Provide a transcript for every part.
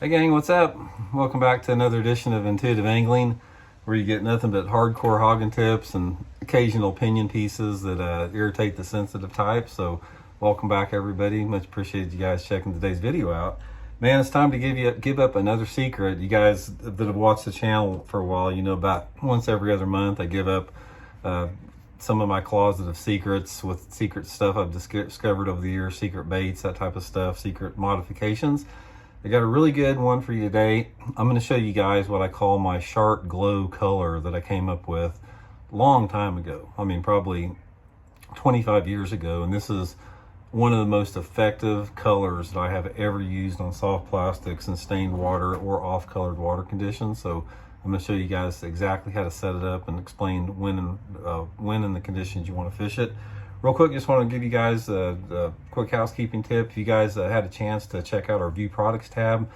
Hey gang, what's up? Welcome back to another edition of Intuitive Angling, where you get nothing but hardcore hogging tips and occasional opinion pieces that irritate the sensitive type. So welcome back everybody. Much appreciate you guys checking today's video out. Man, it's time to give up another secret. You guys that have watched the channel for a while, you know about once every other month I give up some of my closet of secrets with secret stuff I've discovered over the years, secret baits, that type of stuff, secret modifications. I got a really good one for you today. I'm going to show you guys what I call my Chartglow color that I came up with a long time ago. I mean, probably 25 years ago. And this is one of the most effective colors that I have ever used on soft plastics in stained water or off-colored water conditions. So I'm going to show you guys exactly how to set it up and explain when and the conditions you want to fish it. Real quick, just want to give you guys a quick housekeeping tip. If you guys had a chance to check out our View Products tab,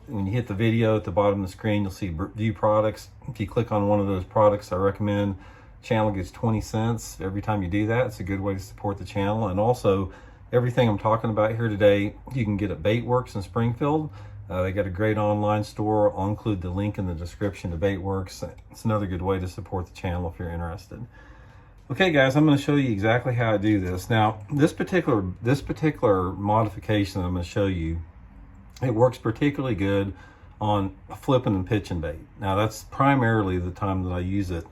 when you hit the video at the bottom of the screen, you'll see View Products. If you click on one of those products, I recommend channel gets 20 cents every time you do that. It's a good way to support the channel. And also, everything I'm talking about here today, you can get at Baitworks in Springfield. They got a great online store. I'll include the link in the description to Baitworks. It's another good way to support the channel if you're interested. Okay guys, I'm going to show you exactly how I do this. Now, this particular modification that I'm going to show you, it works particularly good on flipping and pitching bait. Now, that's primarily the time that I use it.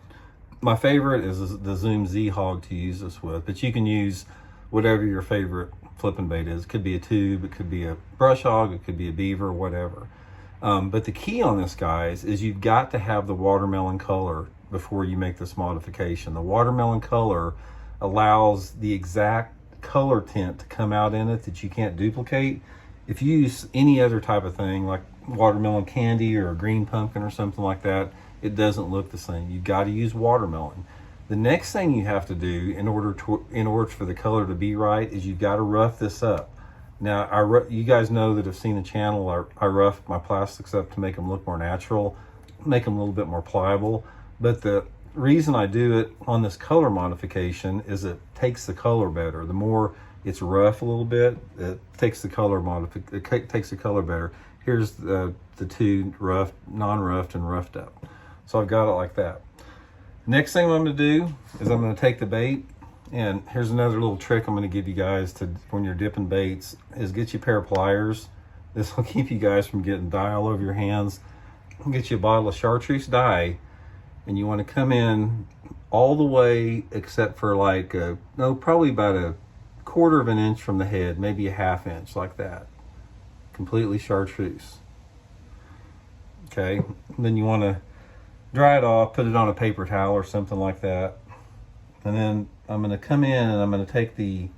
My favorite is the Zoom Z Hog to use this with, but you can use whatever your favorite flipping bait is. It could be a tube, it could be a brush hog, it could be a beaver, whatever. But the key on this, guys, is you've got to have the watermelon color before you make this modification. The watermelon color allows the exact color tint to come out in it that you can't duplicate. If you use any other type of thing like watermelon candy or a green pumpkin or something like that, it doesn't look the same. You've got to use watermelon. The next thing you have to do in order for the color to be right is you've got to rough this up. Now, you guys know that have seen the channel, I rough my plastics up to make them look more natural, make them a little bit more pliable. But the reason I do it on this color modification is it takes the color better. The more it's rough a little bit, it takes the color better. Here's the two rough, non-roughed, and roughed up. So I've got it like that. Next thing I'm going to do is I'm going to take the bait, and here's another little trick I'm going to give you guys to when you're dipping baits is get you a pair of pliers. This will keep you guys from getting dye all over your hands. Get you a bottle of chartreuse dye. And you want to come in all the way except for like, probably about a quarter of an inch from the head, maybe a half inch, like that. Completely chartreuse. Okay, and then you want to dry it off, put it on a paper towel or something like that. And then I'm going to come in and I'm going to take the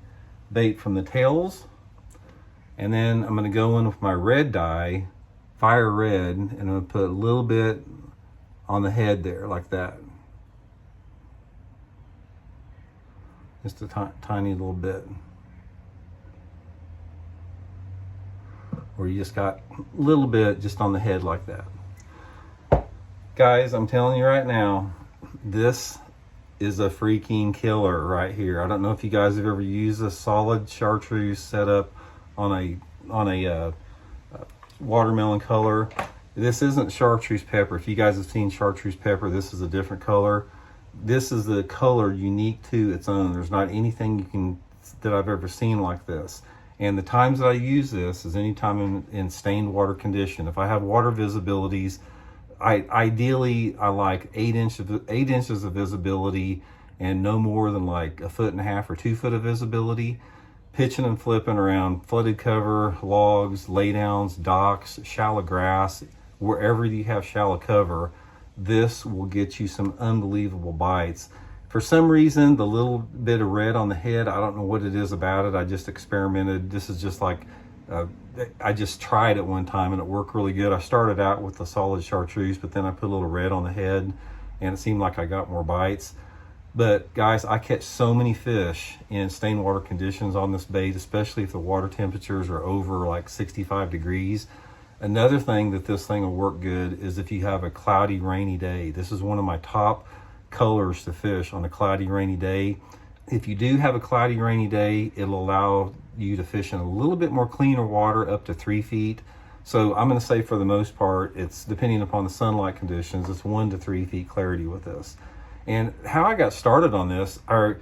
bait from the tails. And then I'm going to go in with my red dye, fire red, and I'm going to put a little bit on the head there, like that. Just a tiny little bit. Or you just got a little bit just on the head like that. Guys, I'm telling you right now, this is a freaking killer right here. I don't know if you guys have ever used a solid chartreuse setup on a watermelon color. This isn't chartreuse pepper. If you guys have seen chartreuse pepper, this is a different color. This is the color unique to its own. There's not anything that I've ever seen like this. And the times that I use this is anytime in stained water condition. If I have water visibilities, ideally I like 8 inches of visibility and no more than like 1.5 or 2 foot of visibility. Pitching and flipping around flooded cover, logs, laydowns, docks, shallow grass, wherever you have shallow cover, this will get you some unbelievable bites. For some reason, the little bit of red on the head, I don't know what it is about it. I just experimented. This is just like, I just tried it one time and it worked really good. I started out with the solid chartreuse, but then I put a little red on the head and it seemed like I got more bites. But guys, I catch so many fish in stained water conditions on this bait, especially if the water temperatures are over like 65 degrees. Another thing that this thing will work good is if you have a cloudy, rainy day. This is one of my top colors to fish on a cloudy, rainy day. If you do have a cloudy, rainy day, it'll allow you to fish in a little bit more cleaner water, up to 3 feet. So I'm going to say for the most part, it's depending upon the sunlight conditions, it's 1 to 3 feet clarity with this. And how I got started on this are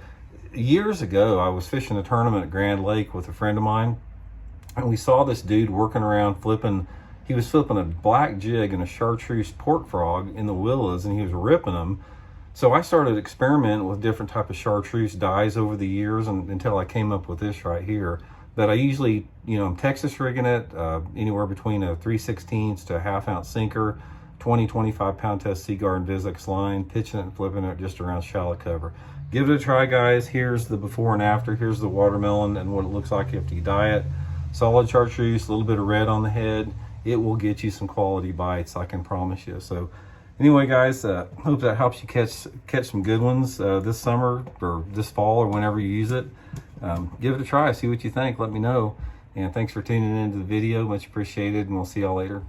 years ago, I was fishing a tournament at Grand Lake with a friend of mine, and we saw this dude working around flipping. He was flipping a black jig and a chartreuse pork frog in the willows, and he was ripping them. So I started experimenting with different type of chartreuse dyes over the years, until I came up with this right here. That I usually, I'm Texas rigging it anywhere between a 3/16 to a 1/2 ounce sinker, 20-25 pound test Seaguard and Vizix line, pitching it and flipping it just around shallow cover. Give it a try, guys. Here's the before and after. Here's the watermelon and what it looks like after you dye it. Solid chartreuse, a little bit of red on the head. It will get you some quality bites, I can promise you. So anyway, guys, hope that helps you catch some good ones this summer or this fall or whenever you use it. Give it a try, see what you think, let me know. And thanks for tuning into the video, much appreciated, and we'll see y'all later.